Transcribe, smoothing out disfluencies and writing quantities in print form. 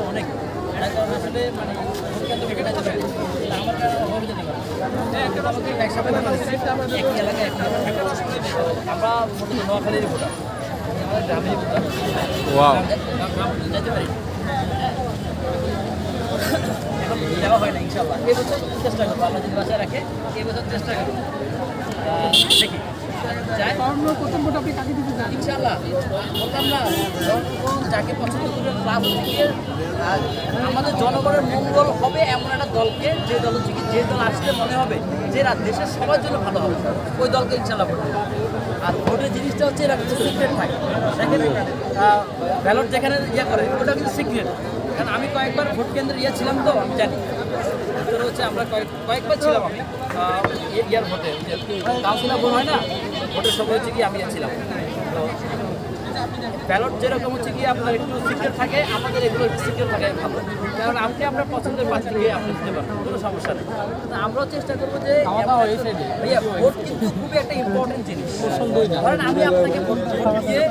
অনেক কারণ আসলে মানে একই এলাকায় আমরা মূলত নোয়াখালীর ভোটার আমাদের গ্রামের ভোটার যেতে পারি এখন দেওয়া হয় না ইনশাল্লাহ এবছর চেষ্টা করবো আল্লাহ যদি বাসায় রাখে এবছর চেষ্টা করবো দেখি প্রথম ভোট আপনি কাকে দিতে চান? ইনশাল্লাহ বললাম না জনগণ যাকে পছন্দ করবে প্লাস হচ্ছে আমাদের জনগণের মঙ্গল হবে এমন একটা দলকে যে দল হচ্ছে কি যে দল আসলে মনে হবে যে দেশের সবার জন্য ভালো হবে ওই দলকে ইনশাল্লাহ ভোট দেবো। আর ভোটের জিনিসটা হচ্ছে এরা কিন্তু সিক্রেট থাকে সেখানে ব্যালট যেখানে ইয়ে করে ওটা কিন্তু সিক্রেট কারণ আমি কয়েকবার ভোট কেন্দ্রে ইয়ে ছিলাম তো আমি জানি ভিতরে হচ্ছে আমরা কয়েকবার ছিলাম আমি ইয়ার ভোটে কাউন্সিলর ভোট হয় না ভোটের সময় হচ্ছে কি আমি ছিলাম তো ব্যালট যেরকম হচ্ছে কি আপনার একটু সিক্রেট থাকে আমাদের এগুলো একটু সিক্রেট থাকে ভালো কারণ আপনি আপনার পছন্দের প্রার্থীকে আপনি দিতে পারবেন কোনো সমস্যা নেই আমরাও চেষ্টা করবো যে ভাইয়া ভোট কিন্তু খুবই একটা ইম্পর্টেন্ট জিনিস ধরেন আমি আপনাকে ভোট দিয়ে